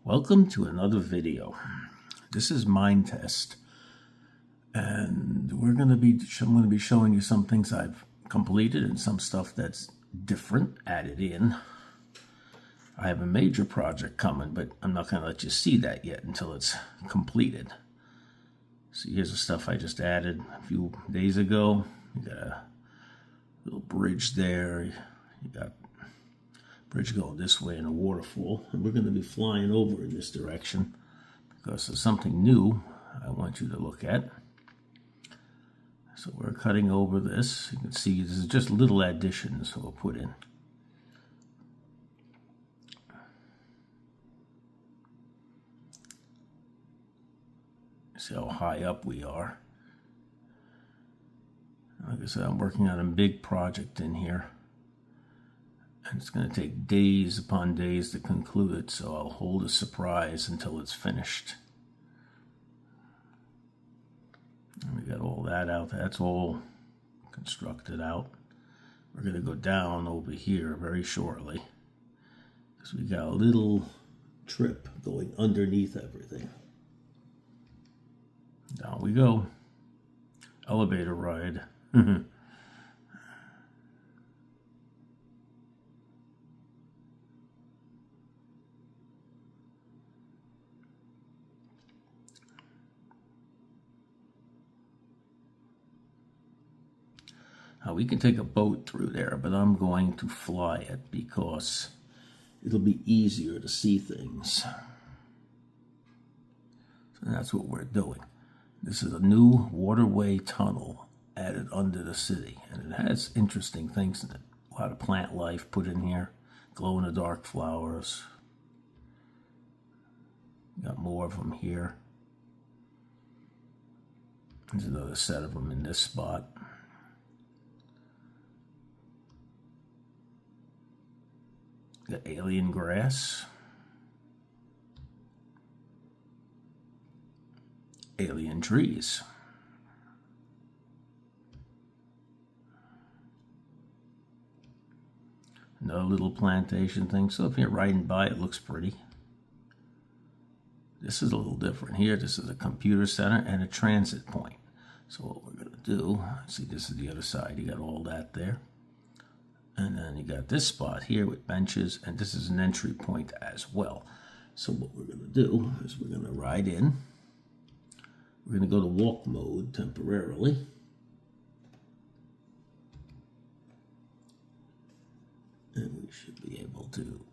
Welcome to another video. This is Minetest, and I'm going to be showing you some things I've completed and some stuff that's different, added in. I have a major project coming, but I'm not going to let you see that yet until it's completed. So here's the stuff I just added a few days ago. You got a little bridge there. You got bridge going this way in a waterfall, and we're going to be flying over in this direction because there's something new I want you to look at. So we're cutting over this. You can see this is just little additions we'll put in. See how high up we are. Like I said, I'm working on a big project in here. And it's going to take days upon days to conclude it, so I'll hold a surprise until it's finished. And we got all that out. That's all constructed out. We're going to go down over here very shortly, because we got a little trip going underneath everything. Down we go. Elevator ride. Now we can take a boat through there, but I'm going to fly it because it'll be easier to see things. So that's what we're doing. This is a new waterway tunnel added under the city, and it has interesting things in it. A lot of plant life put in here, glow-in-the-dark flowers. Got more of them here. There's another set of them in this spot. Got alien grass, alien trees, another little plantation thing. So if you're riding by, it looks pretty. This is a little different here. This is a computer center and a transit point. So what we're going to do, see, this is the other side. You got all that there. And then you got this spot here with benches, and this is an entry point as well. So what we're going to do is we're going to ride in. We're going to go to walk mode temporarily. And we should be able to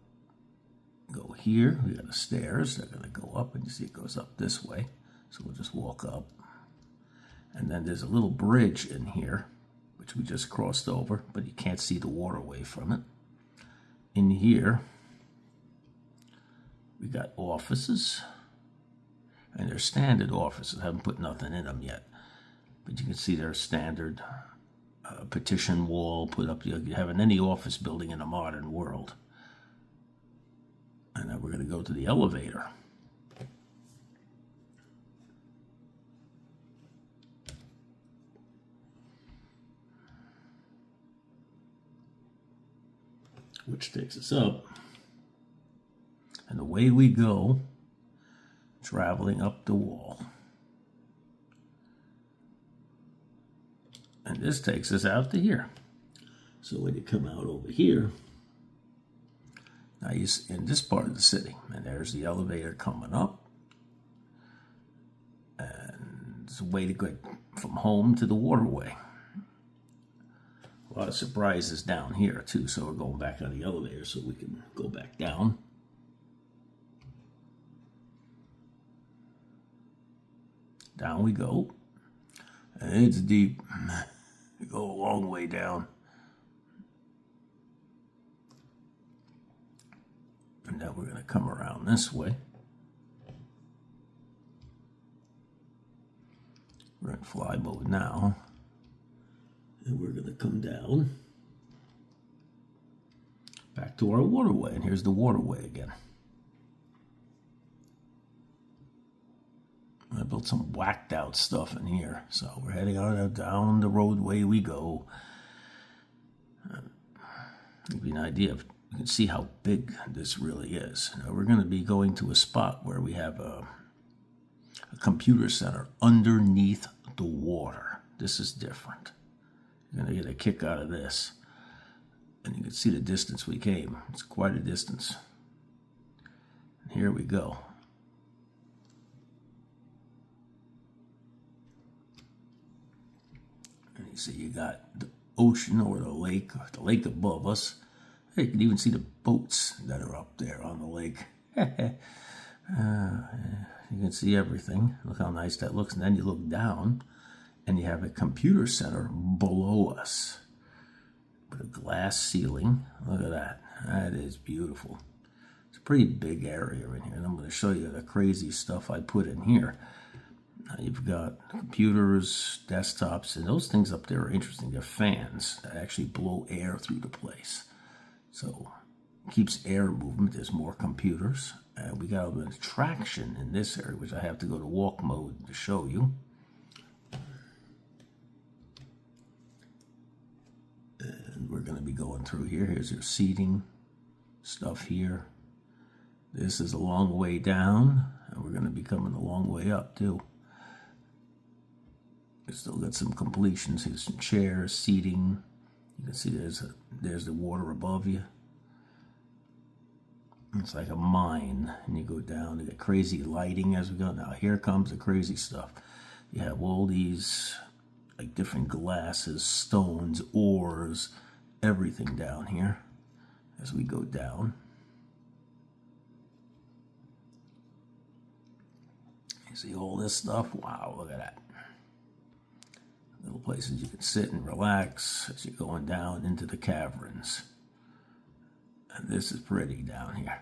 go here. We got the stairs. They're going to go up, and you see it goes up this way. So we'll just walk up. And then there's a little bridge in here, which we just crossed over, but you can't see the waterway from it. In here, we got offices, and they're standard offices. I haven't put nothing in them yet, but you can see they're standard petition wall put up. You have in any office building in a modern world. And then we're going to go to the elevator. Which takes us up, and away we go, traveling up the wall. And this takes us out to here. So when you come out over here, now you're in this part of the city, and there's the elevator coming up, and it's a way to get from home to the waterway. A lot of surprises down here too, so we're going back on the elevator so we can go back down. Down we go. And it's deep. We go a long way down. And then we're going to come around this way. We're in fly mode now. And we're going to come down back to our waterway. And here's the waterway again. I built some whacked out stuff in here. So we're heading on down the roadway we go. Give you an idea of you can see how big this really is. Now we're going to be going to a spot where we have a computer center underneath the water. This is different. You're going to get a kick out of this. And you can see the distance we came. It's quite a distance. And here we go. And you see you got the ocean or the lake above us. You can even see the boats that are up there on the lake. You can see everything. Look how nice that looks. And then you look down and you have a computer center below us with a glass ceiling. Look at that. That is beautiful. It's a pretty big area in here. And I'm going to show you the crazy stuff I put in here. Now you've got computers, desktops, and those things up there are interesting. They're fans that actually blow air through the place. So it keeps air movement. There's more computers. We got a bit of traction in this area, which I have to go to walk mode to show you. And we're going to be going through here. Here's your seating stuff here. This is a long way down, and we're going to be coming a long way up too. We still got some completions. Here's some chairs, seating. You can see there's the water above you. It's like a mine, and you go down. You get crazy lighting as we go. Now here comes the crazy stuff. You have all these like different glasses, stones, ores, everything down here as we go down. You see all this stuff? Wow, look at that. Little places you can sit and relax as you're going down into the caverns. And this is pretty down here.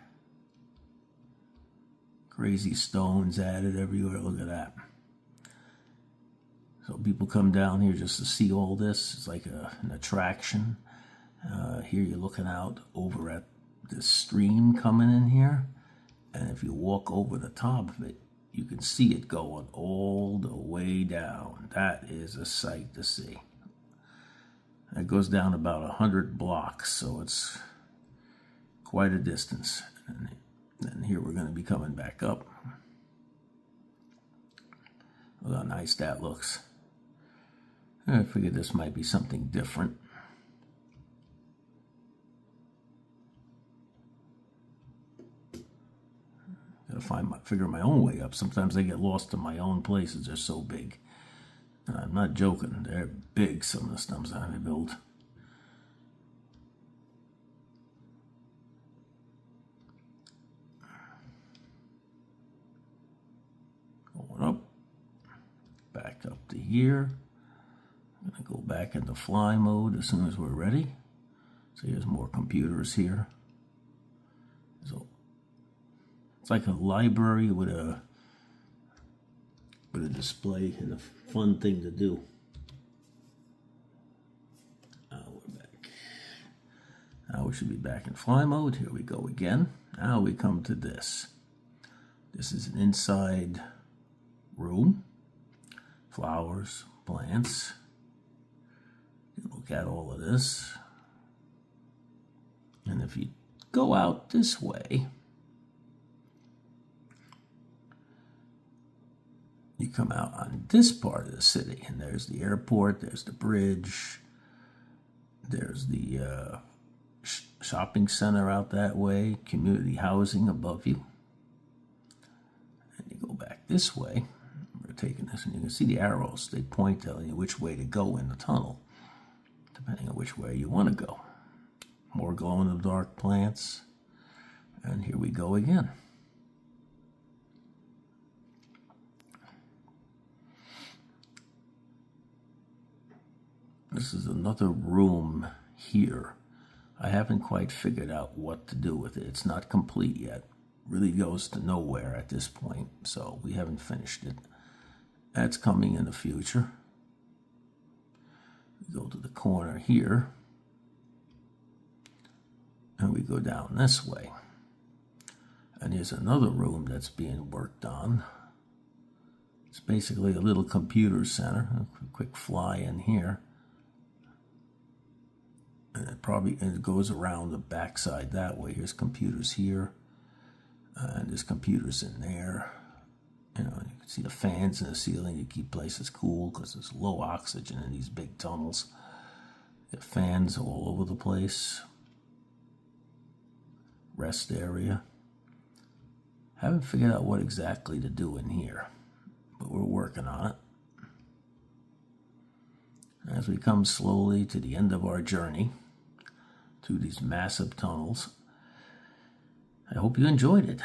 Crazy stones added everywhere. Look at that. So people come down here just to see all this. It's like an attraction. Here you're looking out over at the stream coming in here. And if you walk over the top of it, you can see it going all the way down. That is a sight to see. It goes down about 100 blocks, so it's quite a distance. And then here we're going to be coming back up. Look how nice that looks. I figured this might be something different. Gotta figure my own way up. Sometimes I get lost in my own places. They're so big. And I'm not joking. They're big, some of the stuff that I built. Going up. Back up to here. I'm going to go back into fly mode as soon as we're ready. So here's more computers here. So it's like a library with a display and a fun thing to do. We're back. Now we should be back in fly mode. Here we go again. Now we come to this. This is an inside room. Flowers, plants. Look at all of this. And if you go out this way, you come out on this part of the city, and there's the airport, there's the bridge, there's the shopping center out that way, community housing above you. And you go back this way, we're taking this, and you can see the arrows. They point telling you which way to go in the tunnel, depending on which way you want to go. More glow-in-the-dark plants, and here we go again. This is another room here. I haven't quite figured out what to do with it. It's not complete yet. Really goes to nowhere at this point, so we haven't finished it. That's coming in the future. We go to the corner here, and we go down this way. And here's another room that's being worked on. It's basically a little computer center. A quick fly in here. And it goes around the backside that way. Here's computers here, and there's computers in there. You can see the fans in the ceiling to keep places cool because there's low oxygen in these big tunnels. You have fans all over the place. Rest area. Haven't figured out what exactly to do in here, but we're working on it. As we come slowly to the end of our journey through these massive tunnels, I hope you enjoyed it.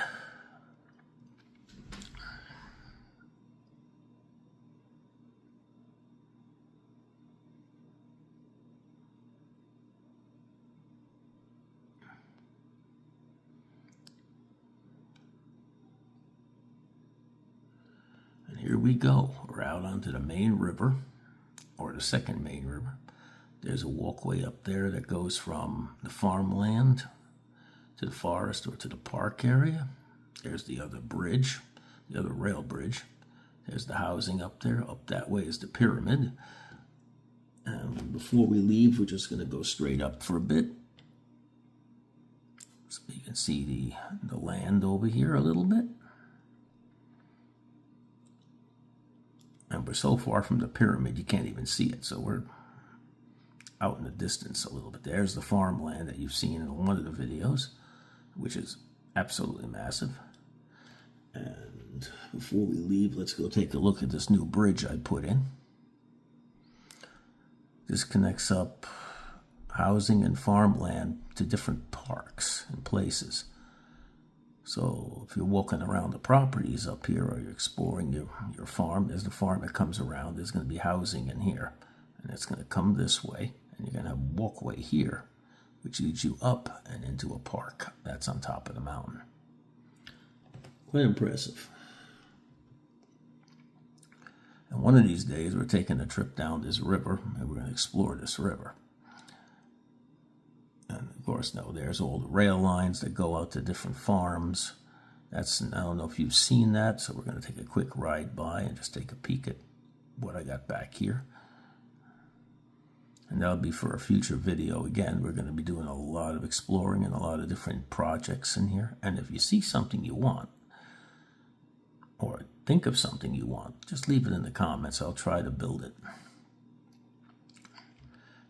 And here we go. We're out onto the main river, or the second main river. There's a walkway up there that goes from the farmland to the forest or to the park area. There's the other bridge, the other rail bridge. There's the housing up there. Up that way is the pyramid. And before we leave, we're just going to go straight up for a bit. So you can see the land over here a little bit. And we're so far from the pyramid, you can't even see it. So we're out in the distance a little bit. There's the farmland that you've seen in one of the videos, which is absolutely massive. And before we leave, let's go take a look at this new bridge I put in. This connects up housing and farmland to different parks and places. So if you're walking around the properties up here or you're exploring your farm, there's the farm that comes around. There's going to be housing in here. And it's going to come this way. And you're going to have a walkway here, which leads you up and into a park. That's on top of the mountain. Quite impressive. And one of these days, we're taking a trip down this river, and we're going to explore this river. And of course, now there's all the rail lines that go out to different farms. I don't know if you've seen that, so we're going to take a quick ride by and just take a peek at what I got back here. And that'll be for a future video. Again, we're going to be doing a lot of exploring and a lot of different projects in here. And if you see something you want, or think of something you want, just leave it in the comments. I'll try to build it.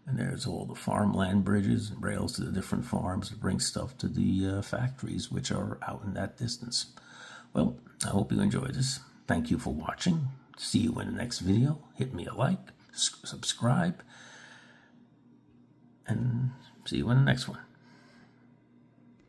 And there's all the farmland bridges and rails to the different farms to bring stuff to the factories, which are out in that distance. Well, I hope you enjoyed this. Thank you for watching. See you in the next video. Hit me a like, subscribe, and see you in the next one.